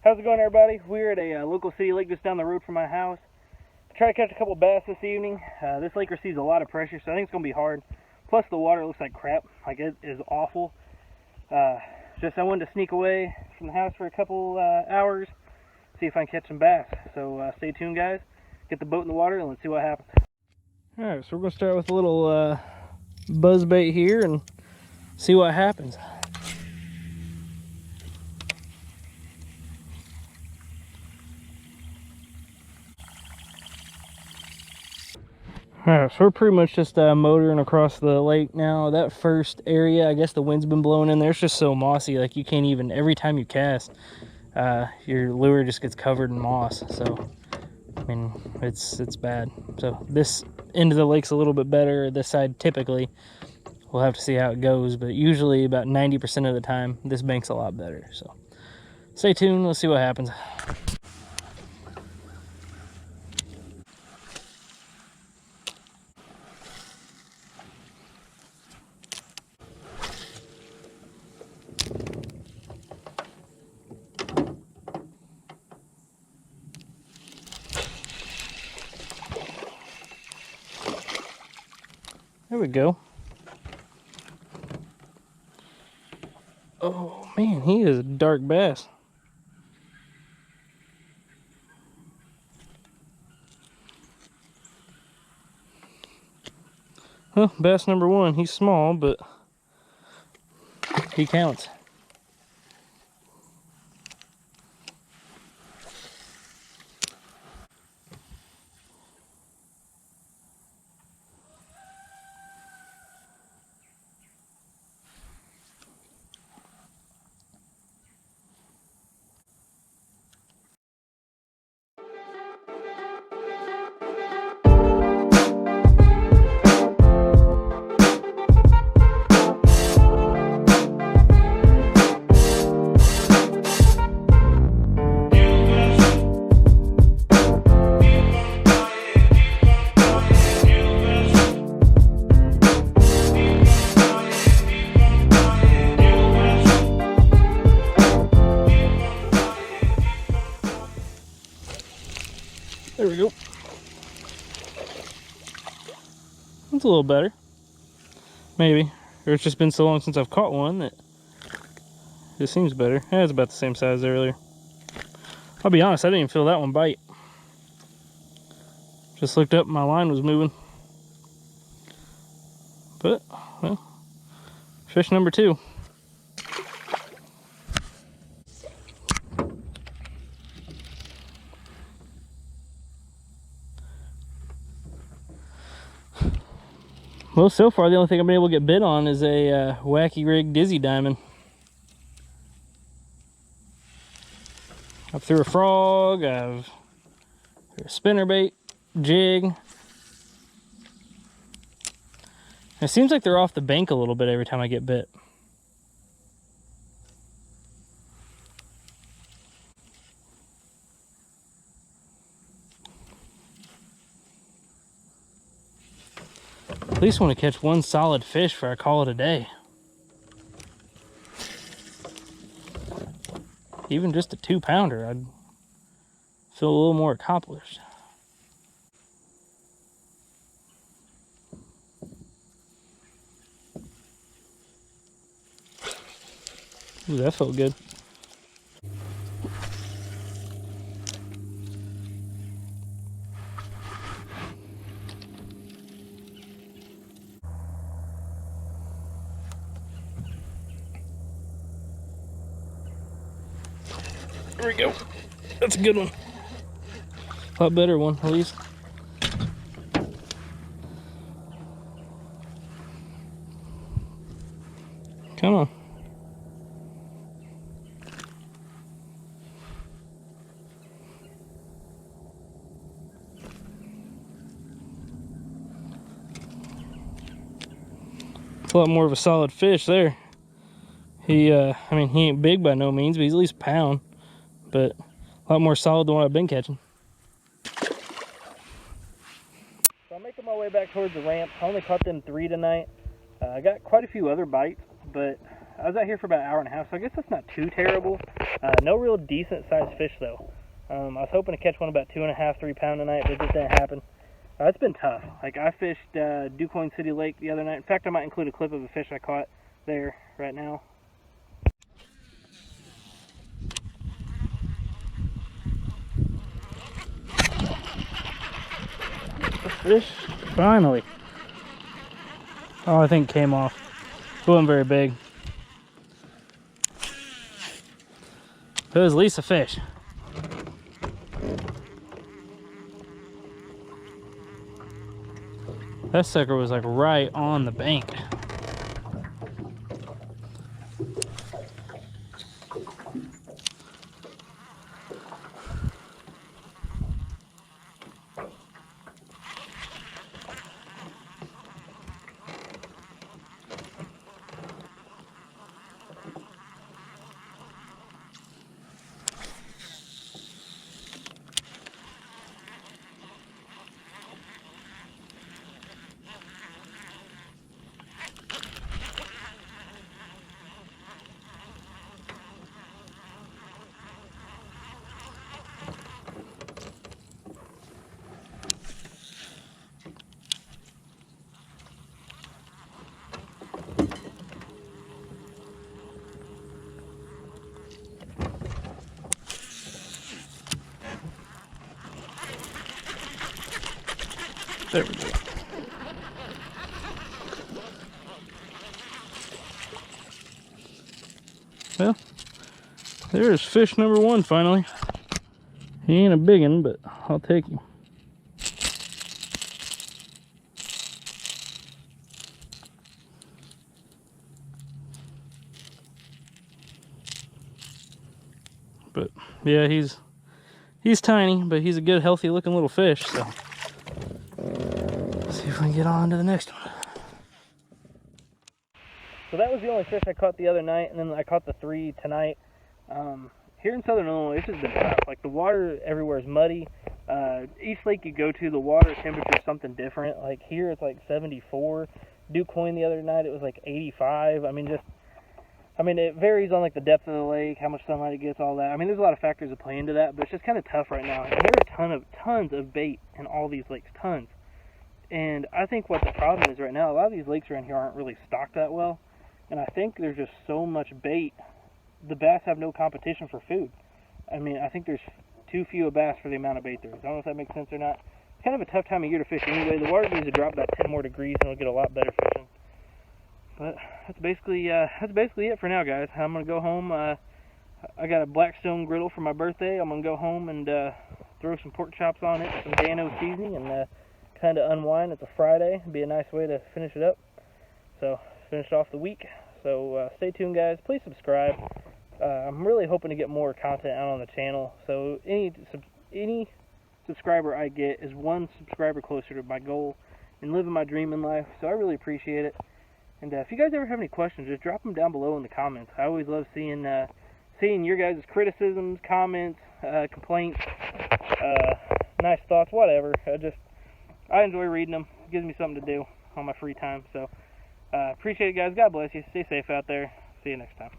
How's it going, everybody? We're at a local city lake just down the road from my house. Try to catch a couple bass this evening. This lake receives a lot of pressure, so I think it's going to be hard. Plus, the water looks like crap. Like, it is awful. Just I wanted to sneak away from the house for a couple hours, see if I can catch some bass. So stay tuned, guys. Get the boat in the water and let's see what happens. Alright, so we're going to start with a little buzz bait here and see what happens. Alright, so we're pretty much just motoring across the lake now. That first area, I guess the wind's been blowing in there. It's just so mossy, like you can't even, every time you cast, your lure just gets covered in moss. So, I mean, it's bad. So this end of the lake's a little bit better. This side, typically, we'll have to see how it goes. But usually about 90% of the time, this bank's a lot better. So stay tuned, let's see what happens. There we go. Oh man, he is a dark bass. Well, bass number one. He's small, but he counts. There we go. That's a little better. Maybe. Or it's just been so long since I've caught one that it seems better. Yeah, it's about the same size as earlier. I'll be honest, I didn't even feel that one bite. Just looked up and my line was moving. But, well, fish number two. Well, so far the only thing I've been able to get bit on is a wacky rig dizzy diamond. I've threw a frog, I've threw a spinnerbait, jig. It seems like they're off the bank a little bit every time I get bit. At least want to catch one solid fish before I call it a day. Even just a 2-pounder, I'd feel a little more accomplished. Ooh, that felt good. There we go. That's a good one. A lot better one, at least. Come on. It's a lot more of a solid fish there. I mean, he ain't big by no means, but he's at least a pound. But a lot more solid than what I've been catching. So I'm making my way back towards the ramp. I only caught them 3 tonight. I got quite a few other bites, but I was out here for about an hour and a half, so I guess that's not too terrible. No real decent sized fish though. I was hoping to catch one about 2.5, 3 pound tonight, but it just didn't happen. It's been tough. Like, I fished Ducoin City Lake the other night. In fact, I might include a clip of a fish I caught there right now. Fish, finally. Oh, I think it came off. It wasn't very big. It was at least a fish. That sucker was like right on the bank. There we go. Well, there's fish number one finally. He ain't a big one, but I'll take him. But yeah, he's tiny, but he's a good, healthy looking little fish, so let's see if we can get on to the next one. So that was the only fish I caught the other night, and then I caught the 3 tonight. Here in southern Illinois, it's just been tough. Like, the water everywhere is muddy. Each lake you go to, the water temperature is something different. Like, here it's like 74. Ducoin the other night, it was like 85. I mean, it varies on like the depth of the lake, how much sunlight it gets, all that. I mean, there's a lot of factors that play into that, but it's just kind of tough right now. And there are tons of bait in all these lakes, tons. And I think what the problem is right now, a lot of these lakes around here aren't really stocked that well. And I think there's just so much bait, the bass have no competition for food. I mean, I think there's too few bass for the amount of bait there is. I don't know if that makes sense or not. It's kind of a tough time of year to fish anyway. The water needs to drop about 10 more degrees and we'll get a lot better fishing. But that's basically it for now, guys. I'm going to go home. I got a Blackstone griddle for my birthday. I'm going to go home and throw some pork chops on it, some Dano seasoning, and kind of unwind. It's a Friday. It'd be a nice way to finish it up. So, finish off the week. So, stay tuned, guys. Please subscribe. I'm really hoping to get more content out on the channel. So, any subscriber I get is one subscriber closer to my goal and living my dream in life. So, I really appreciate it. And if you guys ever have any questions, just drop them down below in the comments. I always love seeing your guys' criticisms, comments, complaints, nice thoughts, whatever. I enjoy reading them. It gives me something to do on my free time. So, appreciate it, guys. God bless you. Stay safe out there. See you next time.